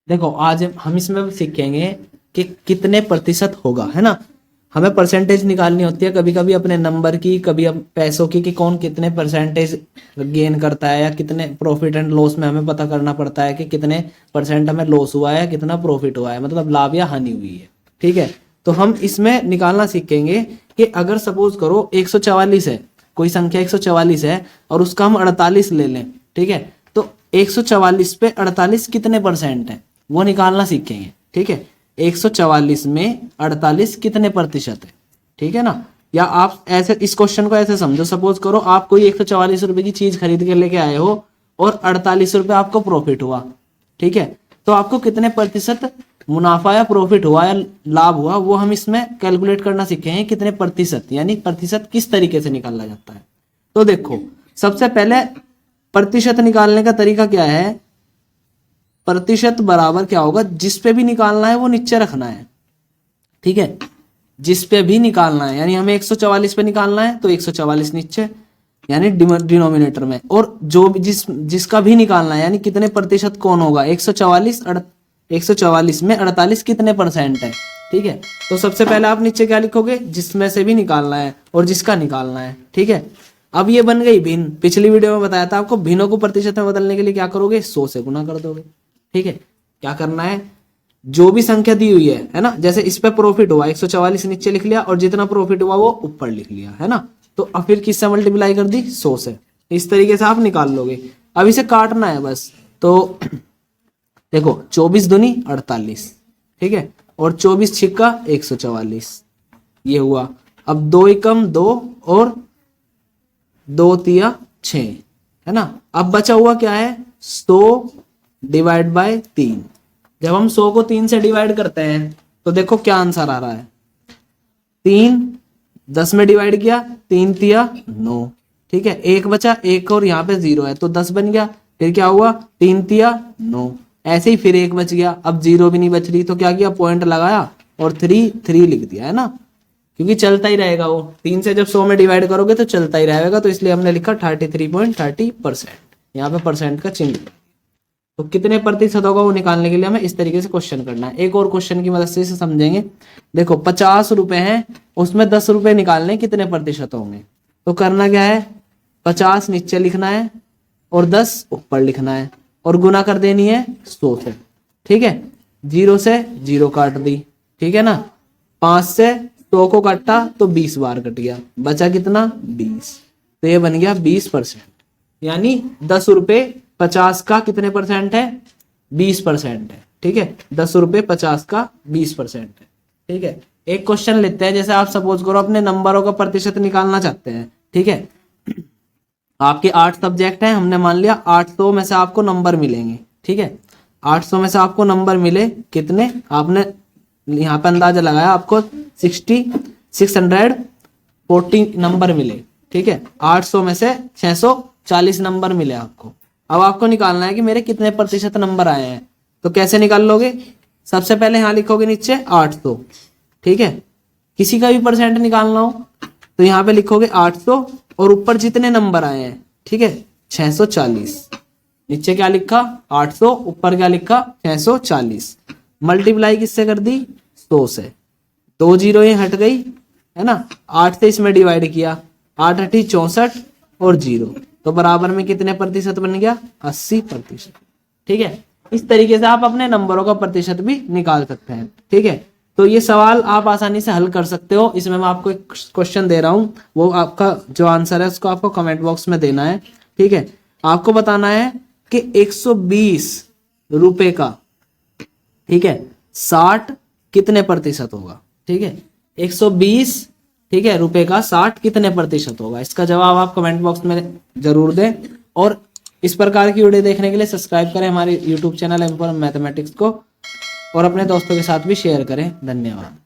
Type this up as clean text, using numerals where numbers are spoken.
देखो आज हम इसमें सीखेंगे कि कितने प्रतिशत होगा, है ना। हमें परसेंटेज निकालनी होती है कभी कभी अपने नंबर की, कभी पैसों की, कि कौन कितने परसेंटेज गेन करता है, या कितने प्रॉफिट एंड लॉस में हमें पता करना पड़ता है कि कितने परसेंट हमें लॉस हुआ है, कितना प्रॉफिट हुआ है, मतलब लाभ या हानि हुई है। ठीक है, तो हम इसमें निकालना सीखेंगे कि अगर सपोज करो 144 है, कोई संख्या 144 है और उसका हम 48 ले लें, ठीक है, तो 144 पे 48 कितने परसेंट है वो निकालना सीखेंगे। ठीक है, 144 में 48 कितने प्रतिशत है, ठीक है ना। या आप ऐसे इस क्वेश्चन को ऐसे समझो, सपोज करो आप कोई 144 रुपए की चीज खरीद के लेके आए हो और 48 रुपए आपको प्रॉफिट हुआ, ठीक है, तो आपको कितने प्रतिशत मुनाफा या प्रॉफिट हुआ या लाभ हुआ वो हम इसमें कैलकुलेट करना सीखे हैं, कितने प्रतिशत, यानी प्रतिशत किस तरीके से निकाला जाता है। तो देखो सबसे पहले प्रतिशत निकालने का तरीका क्या है, प्रतिशत बराबर क्या होगा, जिस पे भी निकालना है वो नीचे रखना है। ठीक है, जिस पे भी निकालना है, यानी हमें 144 पे निकालना है तो 144 नीचे, यानी डिनोमिनेटर में, और जो जिसका भी निकालना है, यानी कितने प्रतिशत कौन होगा, 144 में 48 कितने परसेंट है। ठीक है, तो सबसे पहले आप नीचे क्या लिखोगे, जिसमें से भी निकालना है और जिसका निकालना है। ठीक है, अब ये बन गई भिन्न। पिछली वीडियो में बताया था आपको, भिन्नों को प्रतिशत में बदलने के लिए क्या करोगे, 100 से गुना कर दोगे। ठीक है, क्या करना है, जो भी संख्या दी हुई है ना, जैसे इस पे प्रॉफिट हुआ 144 नीचे लिख लिया और जितना प्रॉफिट हुआ वो ऊपर लिख लिया, है ना। तो अब फिर किससे मल्टीप्लाई कर दी, 100 से। इस तरीके से आप निकाल लोगे। अब इसे काटना है बस, तो देखो 24 दूनी 48, ठीक है, और 24 छिक्का 144, ये हुआ। अब 2 एकम 2 और 2 तिया 6, है ना। अब बचा हुआ क्या है, 100 डिवाइड बाय 3। जब हम 100 को 3 से डिवाइड करते हैं तो देखो क्या आंसर आ रहा है, 3 10 में डिवाइड किया, 3 तिया 9, ठीक है, एक बचा, एक और यहाँ पे 0 है तो 10 बन गया। फिर क्या हुआ, 3 तिया 9, ऐसे ही फिर एक बच गया। अब 0 भी नहीं बच रही तो क्या किया, पॉइंट लगाया और 3 लिख दिया, है ना, क्योंकि चलता ही रहेगा वो। 3 से जब 100 में डिवाइड करोगे तो चलता ही रहेगा, तो इसलिए हमने लिखा 33.30%, यहाँ पे परसेंट का चिन्ह। तो कितने प्रतिशत होगा वो निकालने के लिए हमें इस तरीके से क्वेश्चन करना है। एक और क्वेश्चन की मदद से इसे समझेंगे। देखो 50 रुपए हैं, उसमें 10 रुपए निकालने, कितने प्रतिशत होंगे। तो करना क्या है, 50 नीचे लिखना है और 10 ऊपर लिखना है, और गुना कर देनी है 100 से। ठीक है, 0 से 0 काट दी, ठीक है ना, 5 से 100 को काटा तो 20 बार कट गया, बचा कितना, 20। तो ये बन गया 20%, यानी 10 रुपए 50 का कितने परसेंट है, 20% है। ठीक है, 10 रुपए 50 का 20% है। ठीक है, एक क्वेश्चन लेते हैं, जैसे आप सपोज करो अपने नंबरों का प्रतिशत निकालना चाहते हैं। ठीक है, आपके 8 सब्जेक्ट हैं, हमने मान लिया 800 में से आपको नंबर मिलेंगे। ठीक है, 800 में से आपको नंबर मिले कितने, आपने यहाँ पे अंदाजा लगाया, आपको 640 नंबर मिले। ठीक है, 800 में से 640 नंबर मिले आपको। अब आपको निकालना है कि मेरे कितने प्रतिशत नंबर आए हैं। तो कैसे निकाल लोगे, सबसे पहले यहाँ लिखोगे नीचे 800, ठीक है, किसी का भी परसेंट निकालना हो तो यहाँ पे लिखोगे 800 और ऊपर जितने नंबर आए हैं, ठीक है, 640। नीचे क्या लिखा, 800, ऊपर क्या लिखा, 640। मल्टीप्लाई किससे कर दी, 100 से। 2 जीरो ये हट गई, है ना, 8 से इसमें डिवाइड किया, 8 8 64 और 0, तो बराबर में कितने प्रतिशत बन गया, 80%। ठीक है, इस तरीके से आप अपने नंबरों का प्रतिशत भी निकाल सकते हैं। ठीक है, तो ये सवाल आप आसानी से हल कर सकते हो। इसमें मैं आपको एक क्वेश्चन दे रहा हूं, वो आपका जो आंसर है उसको आपको कमेंट बॉक्स में देना है। ठीक है, आपको बताना है कि 120 रुपए का, ठीक है, 60 कितने प्रतिशत होगा। ठीक है, 120, ठीक है, रुपए का 60 कितने प्रतिशत होगा। इसका जवाब आप कमेंट बॉक्स में जरूर दें, और इस प्रकार की वीडियो देखने के लिए सब्सक्राइब करें हमारे YouTube channel M for mathematics को, और अपने दोस्तों के साथ भी शेयर करें। धन्यवाद।